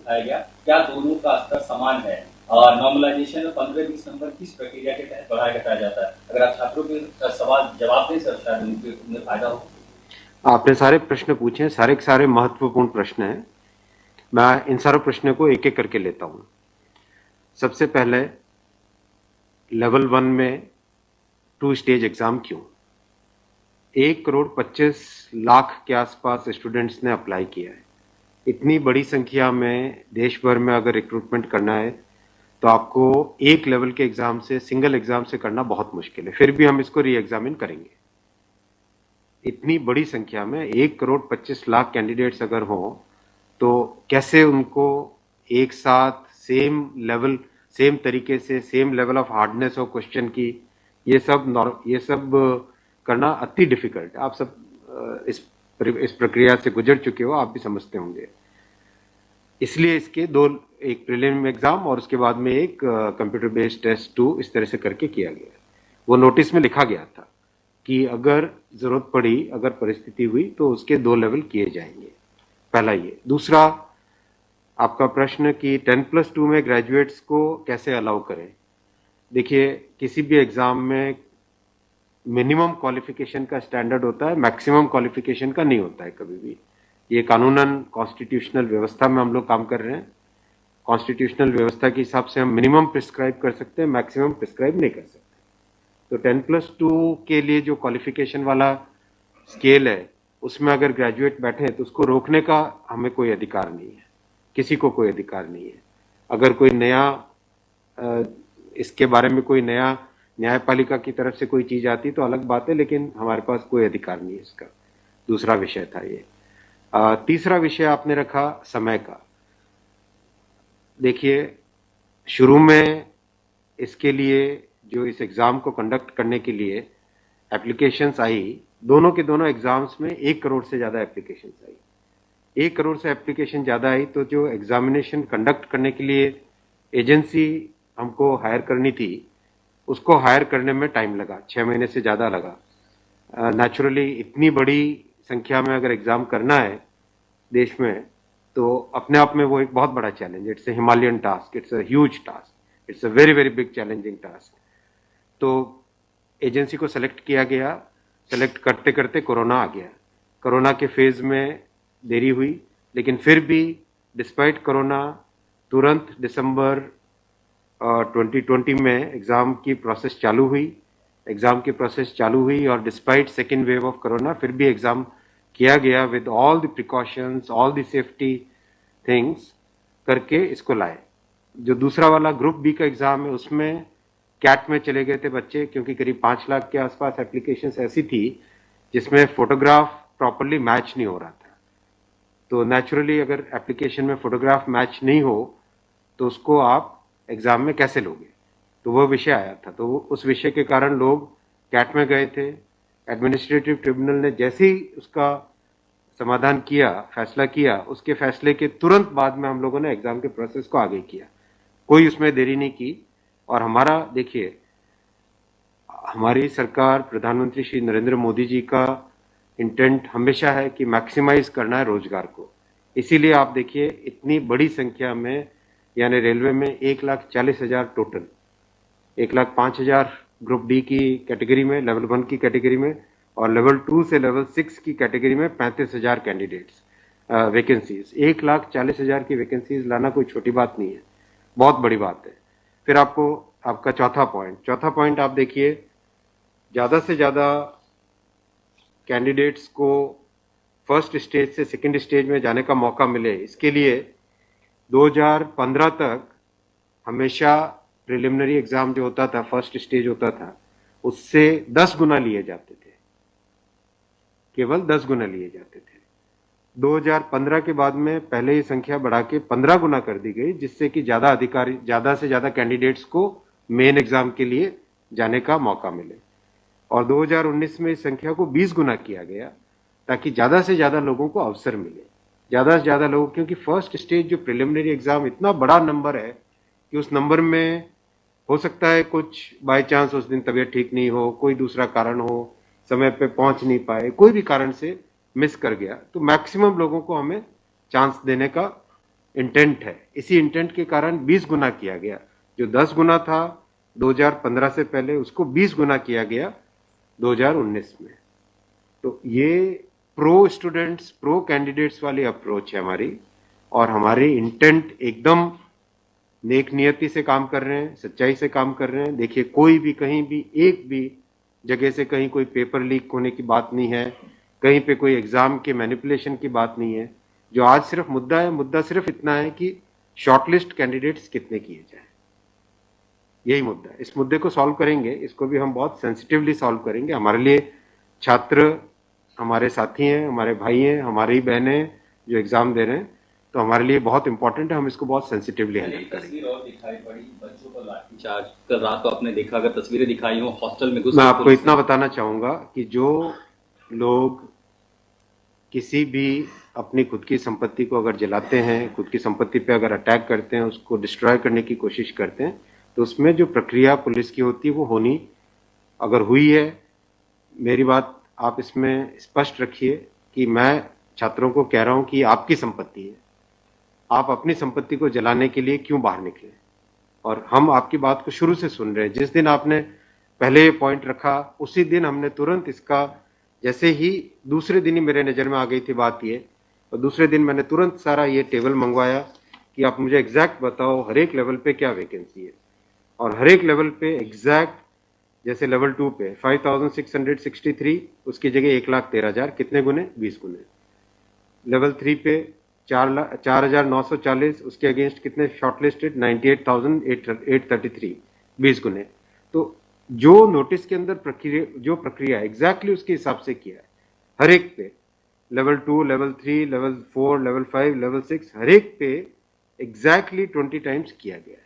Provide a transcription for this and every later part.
उठाया गया, क्या दोनों का स्तर समान है? नॉर्मलाइजेशन में 15-20 नंबर किस प्रक्रिया के तहत बढ़ाया घटाया जाता है? अगर आप छात्रों के सवाल जवाब दें सर, शायद उन्हें फायदा हो। आपने सारे प्रश्न पूछे हैं, सारे के सारे महत्वपूर्ण प्रश्न हैं। मैं इन सारे प्रश्नों को एक एक करके लेता हूं। सबसे पहले लेवल 1 में 2 स्टेज एग्जाम क्यों? 1,25,00,000 के आसपास स्टूडेंट्स ने अप्लाई किया है। इतनी बड़ी संख्या में देश भर में अगर रिक्रूटमेंट करना है तो आपको एक लेवल के एग्जाम से, सिंगल एग्जाम से करना बहुत मुश्किल है। फिर भी हम इसको री एग्जामिन करेंगे। इतनी बड़ी संख्या में 1,25,00,000 कैंडिडेट्स अगर हो तो कैसे उनको एक साथ सेम तरीके से सेम लेवल ऑफ हार्डनेस और क्वेश्चन की, ये सब करना अति डिफिकल्ट है। आप सब इस प्रक्रिया से गुजर चुके हो, आप भी समझते होंगे। इसलिए इसके दो, एक प्रीलिम एग्जाम और उसके बाद में एक कंप्यूटर बेस्ड टेस्ट 2 इस तरह से करके किया गया। वो नोटिस में लिखा गया था कि अगर जरूरत पड़ी, अगर परिस्थिति हुई तो उसके 2 लेवल किए जाएंगे। पहला ये। दूसरा आपका प्रश्न कि 10+2 में ग्रेजुएट्स को कैसे अलाउ करें। देखिए, किसी भी एग्जाम में मिनिमम क्वालिफिकेशन का स्टैंडर्ड होता है, मैक्सिमम क्वालिफिकेशन का नहीं होता है कभी भी। ये कानूनन कॉन्स्टिट्यूशनल व्यवस्था में हम लोग काम कर रहे हैं। कॉन्स्टिट्यूशनल व्यवस्था के हिसाब से हम मिनिमम प्रिस्क्राइब कर सकते हैं, मैक्सिमम प्रिस्क्राइब नहीं कर सकते। तो 10+2 के लिए जो क्वालिफिकेशन वाला स्केल है, उसमें अगर ग्रेजुएट बैठे हैं तो उसको रोकने का हमें कोई अधिकार नहीं है, किसी को कोई अधिकार नहीं है। अगर कोई नया इसके बारे में कोई नया न्यायपालिका की तरफ से कोई चीज आती तो अलग बात है, लेकिन हमारे पास कोई अधिकार नहीं है इसका। दूसरा विषय था ये। तीसरा विषय आपने रखा समय का। देखिए, शुरू में इसके लिए जो इस एग्जाम को कंडक्ट करने के लिए एप्लीकेशंस आई, दोनों के दोनों एग्जाम्स में 1 करोड़ से ज्यादा एप्लीकेशंस आई। 1 करोड़ से एप्लीकेशन ज्यादा आई तो जो एग्जामिनेशन कंडक्ट करने के लिए एजेंसी हमको हायर करनी थी, उसको हायर करने में टाइम लगा, 6 महीने से ज्यादा लगा। नेचुरली इतनी बड़ी संख्या में अगर एग्जाम करना है देश में तो अपने आप में वो एक बहुत बड़ा challenge. It's a Himalayan task, it's a huge task, it's a very very big challenging task. तो एजेंसी को सेलेक्ट किया गया। सेलेक्ट करते करते कोरोना आ गया। कोरोना के फेज में देरी हुई, लेकिन फिर भी डिस्पाइट कोरोना तुरंत दिसंबर 2020 में एग्जाम की प्रोसेस चालू हुई और despite second wave of corona फिर भी एग्जाम किया गया with all the precautions, all the safety things करके इसको लाए। जो दूसरा वाला ग्रुप बी का एग्जाम है उसमें कैट में चले गए थे बच्चे, क्योंकि करीब 5 लाख के आसपास एप्लीकेशंस ऐसी थी जिसमें फोटोग्राफ प्रॉपरली मैच नहीं हो रहा था। तो नेचुरली अगर एप्लीकेशन में फोटोग्राफ मैच नहीं हो तो उसको आप एग्जाम में कैसे लोगे, तो वो विषय आया था। तो उस विषय के कारण लोग कैट में गए थे। एडमिनिस्ट्रेटिव ट्रिब्यूनल ने जैसे ही उसका समाधान किया, फैसला किया, उसके फैसले के तुरंत बाद में हम लोगों ने एग्जाम के प्रोसेस को आगे किया। कोई उसमें देरी नहीं की। और हमारा, देखिए, हमारी सरकार, प्रधानमंत्री श्री नरेंद्र मोदी जी का इंटेंट हमेशा है कि मैक्सिमाइज करना है रोजगार को। इसीलिए आप देखिए, इतनी बड़ी संख्या में, यानी रेलवे में 1,40,000 टोटल, 1,05,000 ग्रुप डी की कैटेगरी में, लेवल 1 की कैटेगरी में, और लेवल 2 से लेवल 6 की कैटेगरी में 35,000 कैंडिडेट्स वैकेंसीज। 1,40,000 की वैकेंसीज लाना कोई छोटी बात नहीं है, बहुत बड़ी बात है। फिर आपका चौथा पॉइंट आप देखिए, ज्यादा से ज्यादा कैंडिडेट्स को फर्स्ट स्टेज से सेकंड स्टेज में जाने का मौका मिले, इसके लिए 2015 तक हमेशा प्रिलिमिनरी एग्जाम जो होता था, फर्स्ट स्टेज होता था, उससे 10 गुना लिए जाते थे, केवल 10 गुना लिए जाते थे। 2015 के बाद में पहले ही संख्या बढ़ा के 15 गुना कर दी गई, जिससे कि ज्यादा से ज्यादा कैंडिडेट्स को मेन एग्जाम के लिए जाने का मौका मिले। और 2019 में इस संख्या को 20 गुना किया गया, ताकि ज्यादा से ज्यादा लोगों को अवसर मिले, ज्यादा से ज्यादा लोग, क्योंकि फर्स्ट स्टेज जो प्रिलिमिनरी एग्जाम इतना बड़ा नंबर है कि उस नंबर में हो सकता है कुछ बाय चांस उस दिन तबीयत ठीक नहीं हो, कोई दूसरा कारण हो, समय पे पहुंच नहीं पाए, कोई भी कारण से मिस कर गया, तो मैक्सिमम लोगों को हमें चांस देने का इंटेंट है, इसी इंटेंट के कारण 20 गुना किया गया। जो 10 गुना था 2015 से पहले, उसको 20 गुना किया गया 2019 में। तो ये प्रो स्टूडेंट्स, प्रो कैंडिडेट्स वाली अप्रोच है हमारी, और हमारी इंटेंट एकदम नेक नियति से काम कर रहे हैं, सच्चाई से काम कर रहे हैं। देखिए, कोई भी कहीं भी एक भी जगह से कहीं कोई पेपर लीक होने की बात नहीं है, कहीं पे कोई एग्जाम के मैनिपुलेशन की बात नहीं है। जो आज सिर्फ मुद्दा है, मुद्दा सिर्फ इतना है कि शॉर्टलिस्ट कैंडिडेट्स कितने किए जाए, यही मुद्दा है। इस मुद्दे को सॉल्व करेंगे, इसको भी हम बहुत सेंसिटिवली सॉल्व करेंगे। हमारे लिए छात्र हमारे साथी हैं, हमारे भाई हैं, हमारी बहनें जो एग्जाम दे रहे हैं, तो हमारे लिए बहुत इंपॉर्टेंट है। हम इसको बहुत सेंसिटिवली हैंडल एक करेंगे। तस्वीर और दिखाई पड़ी, बच्चों को लाठीचार्ज। कल रात को आपने देखा, अगर तस्वीरें दिखाई हो हॉस्टल में घुस मैं आपको इतना बताना चाहूंगा कि जो लोग किसी भी अपनी खुद की संपत्ति को अगर जलाते हैं, खुद की संपत्ति पे अगर अटैक करते हैं, उसको डिस्ट्रॉय करने की कोशिश करते हैं, तो उसमें जो प्रक्रिया पुलिस की होती है वो होनी, अगर हुई है, मेरी बात आप इसमें स्पष्ट रखिए कि मैं छात्रों को कह रहा हूं कि आपकी संपत्ति है, आप अपनी संपत्ति को जलाने के लिए क्यों बाहर निकले। और हम आपकी बात को शुरू से सुन रहे हैं। जिस दिन आपने पहले पॉइंट रखा, उसी दिन हमने तुरंत इसका, जैसे ही दूसरे दिन ही मेरे नज़र में आ गई थी बात ये, और दूसरे दिन मैंने तुरंत सारा ये टेबल मंगवाया कि आप मुझे एग्जैक्ट बताओ हर एक लेवल पे क्या वैकेंसी है। और हर एक लेवल पे एग्जैक्ट, जैसे लेवल 2 पे 5663, उसकी जगह 1,13,000, कितने गुने? 20 गुने। लेवल 3 पे 4,940, उसके अगेंस्ट कितने शॉर्टलिस्टेड? 98,833, 20 गुने। तो जो नोटिस के अंदर प्रक्रिया एग्जैक्टली उसके हिसाब से किया है, हर एक पे, level 2, level 3, level 4, level 5, level 6, हर एक पे एग्जैक्टली 20 टाइम्स किया गया है।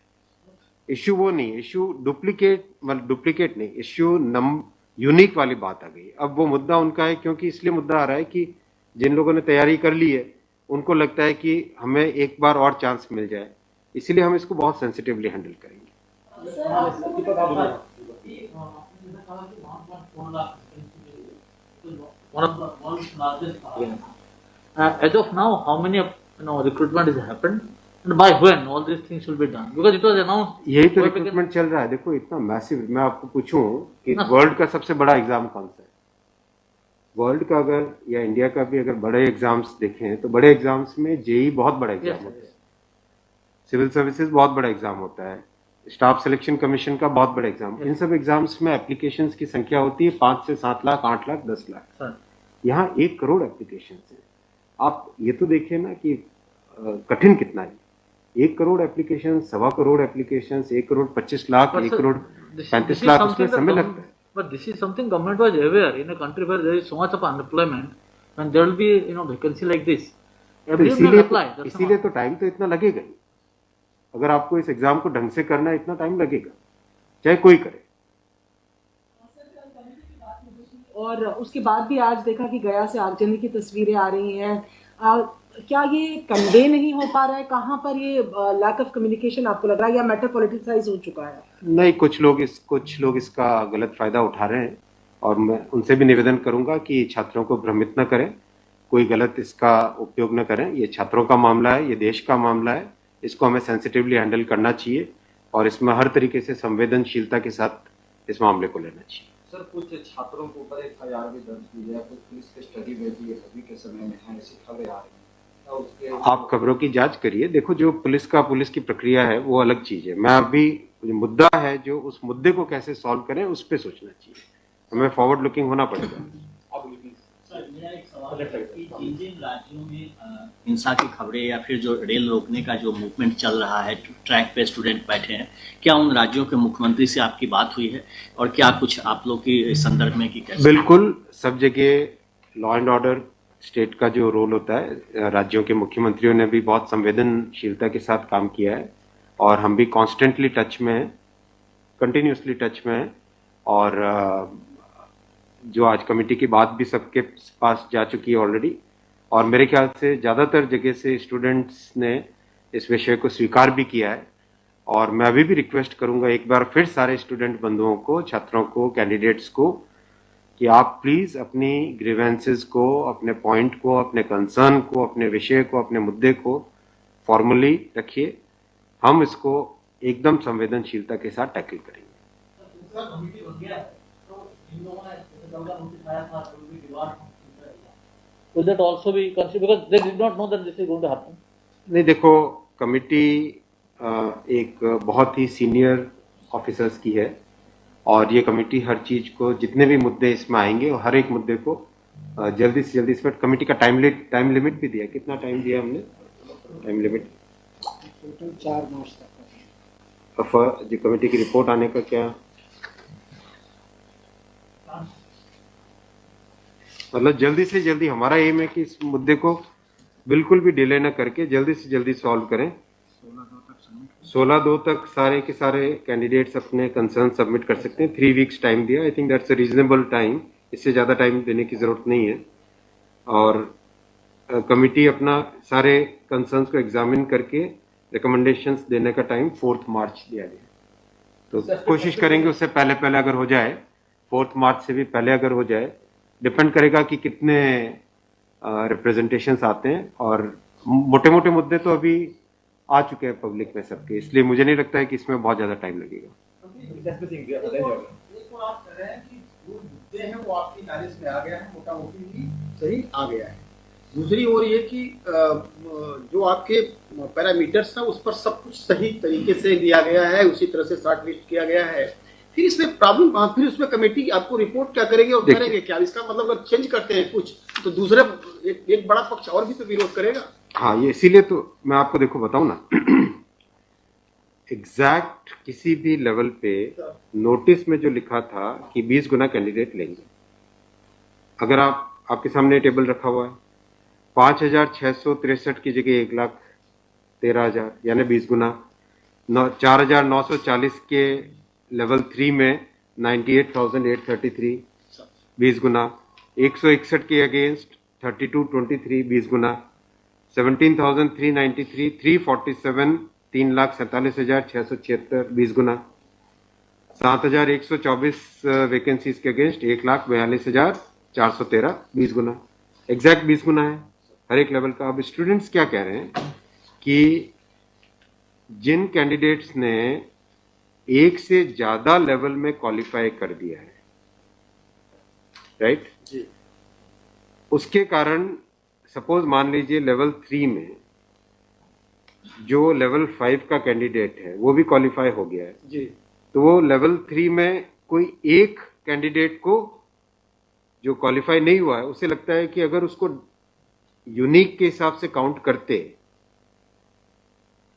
इश्यू वो नहीं, इश्यू डुप्लीकेट नहीं, इश्यू यूनिक वाली बात आ गई। अब वो मुद्दा उनका है, क्योंकि इसलिए मुद्दा आ रहा है कि जिन लोगों ने तैयारी कर ली है उनको लगता है कि हमें एक बार और चांस मिल जाए, इसलिए हम इसको बहुत सेंसिटिवली हैंडल करेंगे। One of the world's largest. As of now, how many recruitment has happened, and by when all these things will be done? Because it was announced. यही तो रिक्रूटमेंट चल रहा है। देखो, इतना मैसिव, मैं आपको पूछूं कि वर्ल्ड का सबसे बड़ा एग्जाम कौन सा है? वर्ल्ड का अगर, या इंडिया का भी अगर बड़े एग्जाम्स देखें, तो बड़े एग्जाम्स में जेई बहुत बड़ा एग्जाम होता है, सिविल सर्विसेज बहुत बड़ा एग्जाम होता है, स्टाफ सिलेक्शन कमीशन का बहुत बड़ा एग्जाम। इन सब एग्जाम्स में एप्लीकेशंस की संख्या होती है 5 से 7 लाख, 8 लाख, 10 लाख। यहाँ 1 करोड़ एप्लीकेशंस हैं। आप ये तो देखिए ना कि कठिन कितना है। 1 करोड़ एप्लीकेशन, 1.25 करोड़ एप्लीकेशन, 1 करोड़ 25 लाख, 1 करोड़ 35 लाख, उसमें समय लगता है। But this is something government was aware. In a country where there is so much of unemployment, and there will be vacancy like this, everyone will apply. इसीलिए तो टाइम तो इतना लगेगा ही। अगर आपको इस एग्जाम को ढंग से करना है, इतना टाइम लगेगा, चाहे कोई करे। और उसके बाद भी आज देखा कि गया से आगजनी की तस्वीरें आ रही हैं। क्या ये कन्वे नहीं हो पा रहा है? कहाँ पर ये लैक ऑफ कम्युनिकेशन आपको लग रहा है, या मैटर पॉलिटिसाइज हो चुका है? नहीं, कुछ लोग इसका गलत फायदा उठा रहे हैं, और मैं उनसे भी निवेदन करूंगा कि छात्रों को भ्रमित न करें, कोई गलत इसका उपयोग न करें। ये छात्रों का मामला है, ये देश का मामला है, इसको हमें सेंसिटिवली हैंडल करना चाहिए, और इसमें हर तरीके से संवेदनशीलता के साथ इस मामले को लेना चाहिए। सर, कुछ छात्रों के ऊपर FIR भी दर्ज हुई है, कुछ पुलिस की स्टडी में भी अभी के समय में है, ऐसी खबरें आ रही हैं। आप खबरों की जांच करिए। देखो, जो पुलिस की प्रक्रिया है वो अलग चीज है। मैं अभी मुद्दा है, जो उस मुद्दे को कैसे सॉल्व करें उस पर सोचना चाहिए, हमें फॉरवर्ड लुकिंग होना पड़ेगा। मेरा एक सवाल है कि जिन राज्यों में हिंसा की खबरें या फिर जो रेल रोकने का जो मूवमेंट चल रहा है, ट्रैक पे स्टूडेंट बैठे हैं, क्या उन राज्यों के मुख्यमंत्री से आपकी बात हुई है, और क्या कुछ आप लोग की संदर्भ में की कैसे? बिल्कुल, सब जगह लॉ एंड ऑर्डर स्टेट का जो रोल होता है, राज्यों के मुख्यमंत्रियों ने भी बहुत संवेदनशीलता के साथ काम किया है, और हम भी कॉन्स्टेंटली टच में हैं, कंटिन्यूसली टच में हैं। और जो आज कमेटी की बात भी सबके पास जा चुकी है ऑलरेडी, और मेरे ख्याल से ज़्यादातर जगह से स्टूडेंट्स ने इस विषय को स्वीकार भी किया है। और मैं अभी भी रिक्वेस्ट करूंगा एक बार फिर सारे स्टूडेंट बंधुओं को, छात्रों को, कैंडिडेट्स को, कि आप प्लीज़ अपनी ग्रीवेंसेस को, अपने पॉइंट को, अपने कंसर्न को, अपने विषय को, अपने मुद्दे को फॉर्मली रखिए, हम इसको एकदम संवेदनशीलता के साथ टैकल करेंगे। Will that also be considered because they did not know that this is going to happen? नहीं, देखो, कमिटी एक बहुत ही सीनियर ऑफिसर्स की है और ये कमेटी हर चीज को, जितने भी मुद्दे इसमें आएंगे और हर एक मुद्दे को जल्दी से जल्दी, इसमें कमेटी का टाइम लिमिट भी दिया। कितना टाइम दिया हमने? टाइम लिमिट टोटल 4 मार्च तक। जो कमेटी की रिपोर्ट आने का क्या मतलब, जल्दी से जल्दी हमारा एम है कि इस मुद्दे को बिल्कुल भी डिले न करके जल्दी से जल्दी सॉल्व करें। 16/2 तक सारे के सारे कैंडिडेट्स अपने कंसर्न सबमिट कर सकते हैं। 3 वीक्स टाइम दिया, I think that's a reasonable time, इससे ज़्यादा टाइम देने की ज़रूरत नहीं है। और कमिटी अपना सारे कंसर्न्स को एग्जामिन करके रिकमेंडेशंस देने का टाइम 4 मार्च दिया गया, तो कोशिश करेंगे उससे पहले अगर हो जाए, 4 मार्च से भी पहले अगर हो जाए। डिपेंड करेगा कि कितने रिप्रेजेंटेशंस आते हैं, और मोटे मोटे मुद्दे तो अभी आ चुके हैं पब्लिक में सबके, इसलिए मुझे नहीं लगता है कि इसमें बहुत ज़्यादा टाइम लगेगा। मुद्दे हैं वो आपकी नॉलेज में आ गया है, मोटा मोटी सही आ गया है। दूसरी ओर ये कि जो आपके पैरामीटर्स हैं उस पर सब कुछ सही तरीके से दिया गया है, उसी तरह से शॉर्ट लिस्ट किया गया है। फिर इसमें प्रॉब्लम, फिर उसमें कमेटी आपको रिपोर्ट क्या करेगी और करेंगे क्या? इसका मतलब अगर चेंज करते हैं कुछ तो दूसरे एक बड़ा पक्ष और भी तो विरोध करेगा। हाँ, ये इसीलिए तो मैं आपको देखो बताऊं ना, एग्जैक्ट किसी भी लेवल पे नोटिस में जो लिखा था कि 20 गुना कैंडिडेट लेंगे, अगर आपके सामने टेबल रखा हुआ है, 5,663 की जगह 1,13,000 यानी 20 गुना, 4,940 के लेवल 3 में 98,833 20 गुना, 161 के अगेंस्ट 3223 20 गुना, 17,393 347 3,47,676 20 गुना, 7,124 वैकेंसीज के अगेंस्ट 1,42,413 20 गुना, एग्जैक्ट 20 गुना है हर एक लेवल का। अब स्टूडेंट्स क्या कह रहे हैं कि जिन कैंडिडेट्स ने एक से ज्यादा लेवल में क्वालिफाई कर दिया है, राइट जी, उसके कारण सपोज मान लीजिए लेवल 3 में जो लेवल 5 का कैंडिडेट है वो भी क्वालिफाई हो गया है जी, तो वो लेवल 3 में कोई एक कैंडिडेट को जो क्वालिफाई नहीं हुआ है, उसे लगता है कि अगर उसको यूनिक के हिसाब से काउंट करते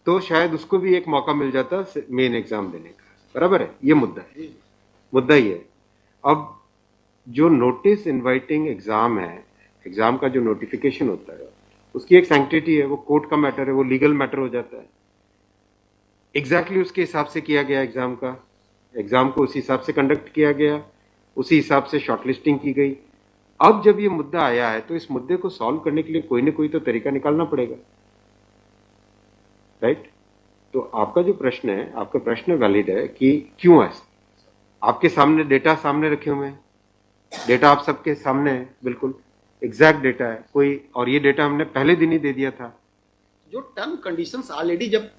तो शायद उसको भी एक मौका मिल जाता मेन एग्जाम देने का। बराबर है, ये मुद्दा है, मुद्दा ही है। अब जो नोटिस इनवाइटिंग एग्जाम है, एग्जाम का जो नोटिफिकेशन होता है उसकी एक सैंक्टिटी है, वो कोर्ट का मैटर है, वो लीगल मैटर हो जाता है। एग्जैक्टली उसके हिसाब से किया गया एग्जाम का, एग्जाम को उसी हिसाब से कंडक्ट किया गया, उसी हिसाब से शॉर्टलिस्टिंग की गई। अब जब ये मुद्दा आया है तो इस मुद्दे को सॉल्व करने के लिए कोई ना कोई तो तरीका निकालना पड़ेगा, राइट? तो आपका जो प्रश्न है, आपका प्रश्न वैलिड है कि क्यों ऐसा। आपके सामने डेटा सामने रखे हुए हैं, डेटा आप सबके सामने है, बिल्कुल एग्जैक्ट डेटा है कोई, और ये डेटा हमने पहले दिन ही दे दिया था। जो टर्म कंडीशंस ऑलरेडी जब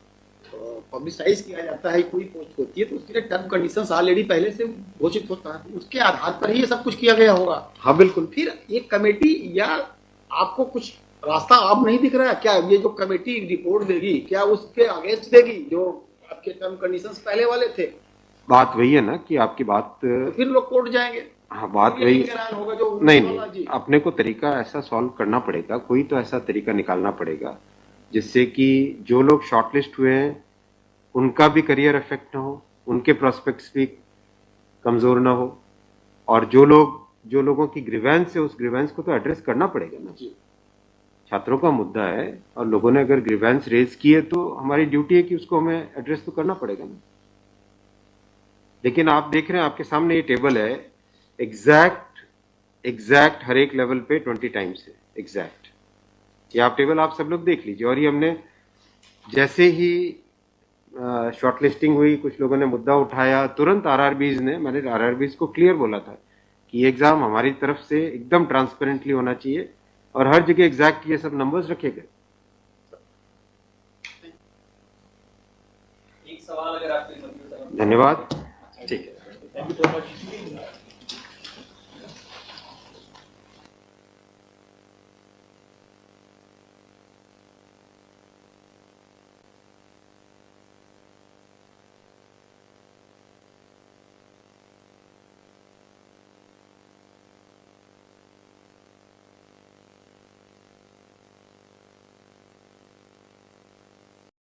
पब्लिसाइज किया जाता है, कोई पोस्ट होती है तो उसके लिए टर्म कंडीशंस ऑलरेडी पहले से घोषित होता है, उसके आधार पर ही ये सब कुछ किया गया होगा। हाँ बिल्कुल। फिर एक कमेटी या आपको कुछ रास्ता आप नहीं दिख रहा है क्या? ये जो कमेटी रिपोर्ट देगी क्या उसके अगेंस्ट देगी जो आपके टर्म कंडीशंस पहले वाले थे? बात वही है ना कि आपकी बात, तो फिर लोग कोर्ट जाएंगे। हाँ, बात वही होगा जो नहीं, अपने को तरीका ऐसा सॉल्व करना पड़ेगा, कोई तो ऐसा तरीका निकालना पड़ेगा जिससे कि जो लोग शॉर्टलिस्ट हुए हैं उनका भी करियर इफेक्ट ना हो, उनके प्रोस्पेक्ट्स भी कमजोर ना हो, और जो लोगों की ग्रीवेंस है उस ग्रीवेंस को तो एड्रेस करना पड़ेगा ना। छात्रों का मुद्दा है और लोगों ने अगर ग्रीवेंस रेज की है तो हमारी ड्यूटी है कि उसको हमें एड्रेस तो करना पड़ेगा ना। लेकिन आप देख रहे हैं आपके सामने ये टेबल है, एग्जैक्ट हर एक लेवल पे 20 टाइम्स है एग्जैक्ट। ये आप टेबल आप सब लोग देख लीजिए। और ये हमने जैसे ही शॉर्टलिस्टिंग हुई, कुछ लोगों ने मुद्दा उठाया, तुरंत मैंने आरआरबीज को क्लियर बोला था कि ये एग्जाम हमारी तरफ से एकदम ट्रांसपेरेंटली होना चाहिए और हर जगह एग्जैक्ट ये सब नंबर्स रखे गए। सवाल अगर आपके धन्यवाद। ठीक है। Thank you so much.